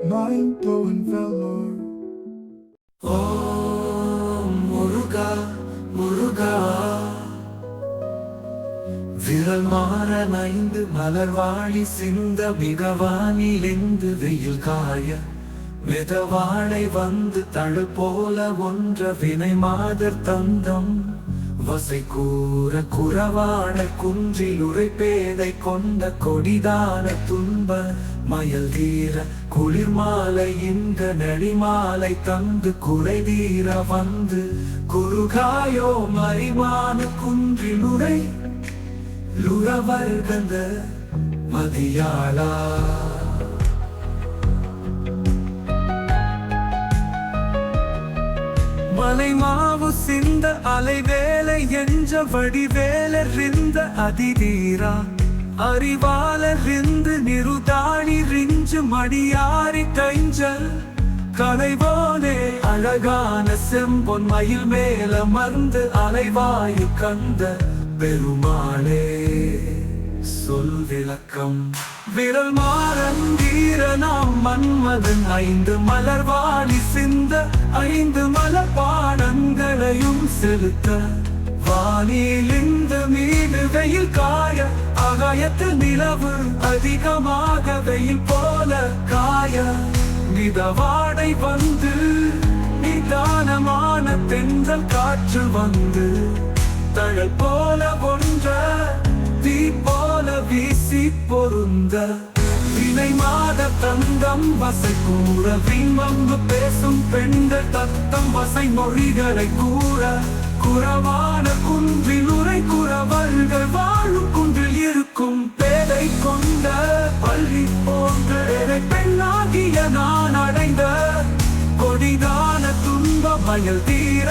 Mind-blowing valor. ஓம் முருகா முருகா, விரல் மாற நைந்து மலர்வாழி சிந்த மிகவானிலிருந்து வெயில் காய மிதவாழை வந்து தழு போல ஒன்ற வினை மாதர் தந்தம் வசை கூற குறவாட குன்றில் உரைப்பேதை கொண்ட கொடிதான துன்ப மயல் தீர குளிர் மாலை இந்த நெடிமாலை தந்து குறை தீர வந்து குறுகாயோ மறிமான குன்றில் உரை லுறவர்கந்த மதியாளா. மலை மாவு சிந்த அலை வேலை என்ற வடிவேலறிந்த அதிதீரா அறிவாலறிந்து நிருதாணி ரிஞ்சு மடியாரி கைஞ்சல் கலைவோனே அழகான செம்பொன் மயில் மேல மர்ந்து அலைவாயு கந்த பெருமாளே சொல் விளக்கம். விரல் மாறந்தீர நாம் மன்மதன் ஐந்து மலர்வாழி சிந்த ஐந்து மலர்பாடங்களையும் செலுத்த வானிலிருந்து மீது வெயில் காய ஆகாயத்தில் நிலவு அதிகமாக வெயில் போல காய மிதவாடை வந்து நிதானமான தென்றல் காற்று வந்து தழல் போல ஒன்ற தீ போல வீசி பொருந்த வினை மாத தந்தம் வசை கூற விண்வம்பு பேசும் பெண்கள் தத்தம் வசை மொழிகளை கூற குறவான குன்றில் உரை குறவர்கள் வாழும் குன்றில் இருக்கும் பேதை கொண்ட பள்ளி போன்ற பெண்ணாகிய நான் அடைந்த கொடிதான துன்ப மயல் தீர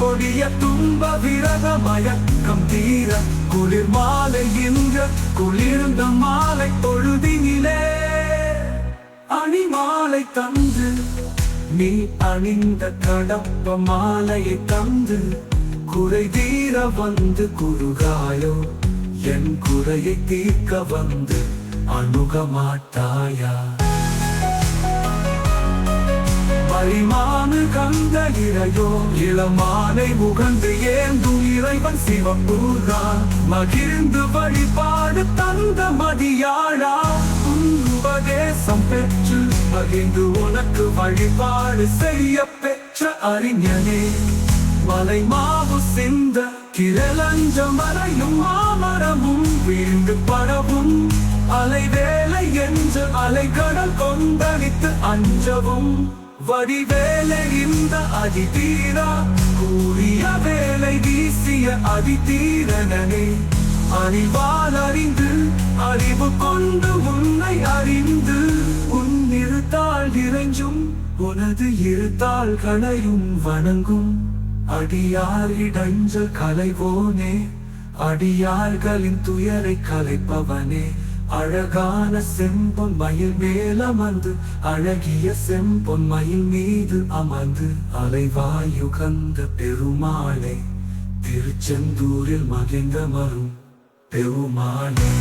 கொடிய துன்ப விரத மயக்கம் தீர குளிர் மாலை என்ற குளிர்ந்த மாலை பொழுதினிலே அணிமாலை தந்து நீ அணிந்த கடப்ப மாலையை தந்து குறை தீர வந்து குறுகாயோ என் குறையை தீர்க்க வந்து அணுக மாட்டாயா. மறிமானு கந்த இறையோ இளமானை முகந்து ஏந்தும் இறைவன் சிவபூரான் மகிழ்ந்து வழிபாடு தந்த மதியாளா. உபதேசம் பெற்று மகிழ்ந்து உனக்கு வழிபாடு செய்ய பெற்ற அறிஞனே மலை மாவு சிந்த கிரலஞ்ச மறையும் மாமரமும் வீண்டு படவும் அலை வேலை என்று அலைகடல் கொந்தளித்து அஞ்சவும் வடிவேலை இந்த அதிதீரா கூறிய வேலை வீசிய அதிதீரனே அறிவால் அறிந்து அறிவு கொண்டு உன்னை அறிந்து உன் இருத்தாள் இறைஞ்சும் உனது இருத்தாள்களையும் வணங்கும் அடியார் இடைஞ்ச கலைவோனே அடியார்களின் துயரை கலைப்பவனே அழகான செம்பொன் மயில் மேலமர்ந்து அழகிய செம்பொன் மயில் மீது அமர்ந்து அலைவாயுகந்த பெருமாளே திருச்செந்தூரில் மகிழ்ந்த மரும் பெருமாளே.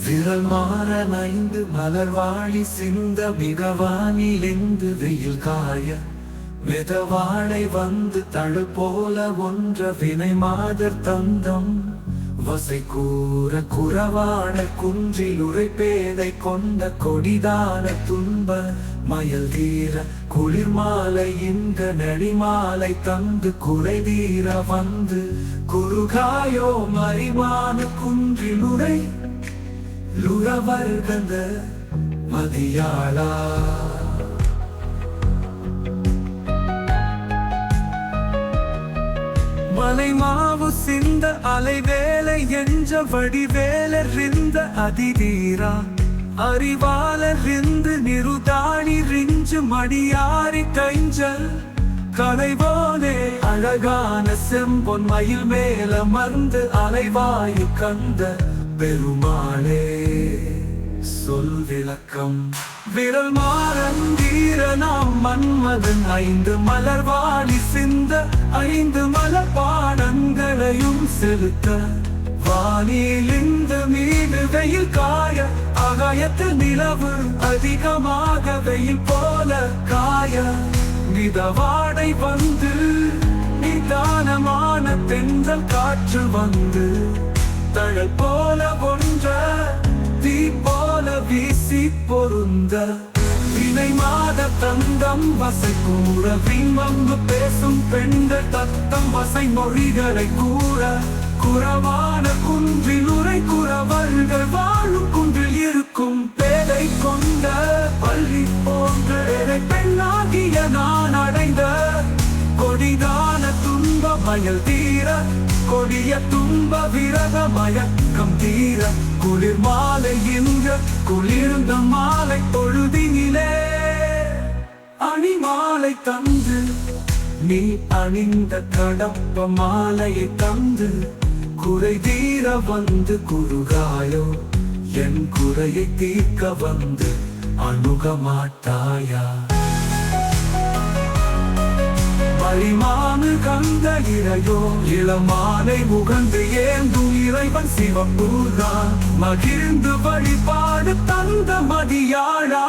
விரல் மாற நைந்து மலர்வாழி சிந்த மிகவானிலிருந்து வெயில் காய மிதவாழை வந்து தழு போல ஒன்ற வினை மாதர் தந்தம் வசை கூற குறவாட குன்றில் உரைப்பேதை கொண்ட கொடிதான துன்ப மயல் தீர குளிர் மாலை இந்த நெடிமாலை தந்து குறை தீர வந்து குறுகாயோ மறிமான குன்றில் உரை லுறவர்கந்த மதியாளா. மலை மாவு சிந்த அலை வேலை என்ற வடிவேலறிந்த அதிதீரா அறிவாலறிந்து நிருதாணி ரிஞ்சு மடியாரி கைஞ்சல் கலைவானே அழகான செம்பொன் மயில் மேலமர்ந்து அலைவாயு கந்த பெருமாளே சொல் விளக்கம் விரல் மாறந்தீர நாம் மன்மதன் 5 மலர்வாடி சிந்த 5 மலர்பானங்களையும் செலுத்த வானிலிருந்து மீது வெயில் காய ஆகாயத்தில் நிலவு அதிகமாக வெயில் போல காய மிதவாடை வந்து நிதானமான தென்றல் காற்று வந்து தழல் போல ஒன்ற தீ போல வீசி பொருந்த வினை மாத தந்தம் வசை கூற விம்மம்பு பேசும் பெண்கள் தத்தம் வசை மொழிகளை கூற குறவான குன்றில் உரை குறவர்கள் வாழும் குன்றில் இருக்கும் பேதை கொண்ட பள்ளி போன்ற பெண்ணாகிய நான் அடைந்த கொடிதான துன்ப மயல் தீர கொடிய துன்ப விரத மயக்கம் தீர குளிர் மாலை இங்க குளிர்ந்த மாலை பொழுதினிலே அணிமாலை தந்து நீ அணிந்த கடப்ப மாலையை தந்து குறை தீர வந்து குறுகாயோ என் குறையை தீர்க்க வந்து அணுக மாட்டாயா மரிமானு கந்த இறையோ இளமானை முகந்து ஏந்து இறைவன் சிவம்பூதான் மகிழ்ந்து வழிபாடு தந்த மதியாளா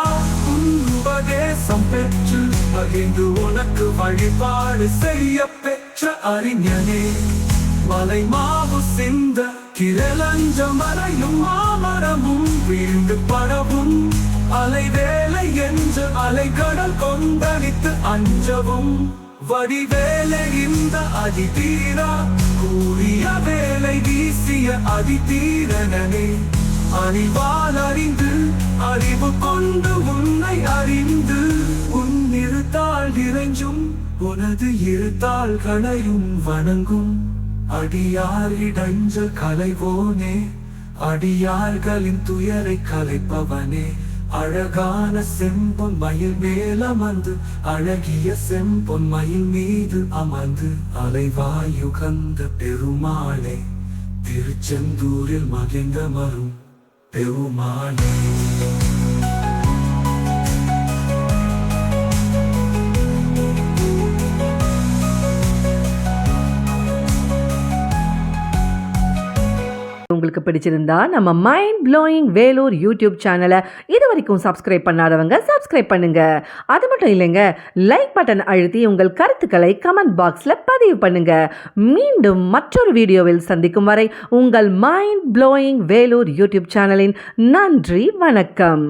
உபதேசம் பெற்று மகிழ்ந்து உனக்கு வழிபாடு செய்ய பெற்ற அறிஞனே மலை மாவு சிந்த கிரலஞ்ச மறையும் மாமரமும் வீழ்ந்து பரவும் அலை வேலை என்று அலைகடல் கொந்தளித்து அஞ்சவும் வடிவேலை இந்த அதிதீரா கூறிய வேலை வீசிய அதிதீரனே அறிவால் அறிந்து அறிவு கொண்டு உன்னை அறிந்து உன் இருத்தாள் இறைஞ்சும் உனது இருத்தாள்களையும் வணங்கும் அடியார் இடைஞ்ச கலைவோனே அடியார்களின் துயரை கலைப்பவனே அழகான செம்பொன் மயில் மேலமர்ந்து அழகிய செம்பொன் மயில் மீது அமர்ந்து அலைவாயுகந்த பெருமாளே திருச்செந்தூரில் மகிழ்ந்த மரும் பெருமாளே உங்களுக்கு பிடிச்சிருந்தா நம்ம மைண்ட் ப்ளோயிங் வேலூர் யூடியூப் சேனலை இது வரைக்கும் சப்ஸ்கிரைப் பண்ணாதவங்க சப்ஸ்கிரைப் பண்ணுங்க. அது மட்டும் இல்லைங்க, லைக் பட்டன் அழுத்தி உங்கள் கருத்துக்களை கமெண்ட் பாக்ஸில் பதிவு பண்ணுங்க. மீண்டும் மற்றொரு வீடியோவில் சந்திக்கும் வரை உங்கள் மைண்ட் ப்ளோயிங் வேலூர் யூடியூப் சேனலின் நன்றி, வணக்கம்.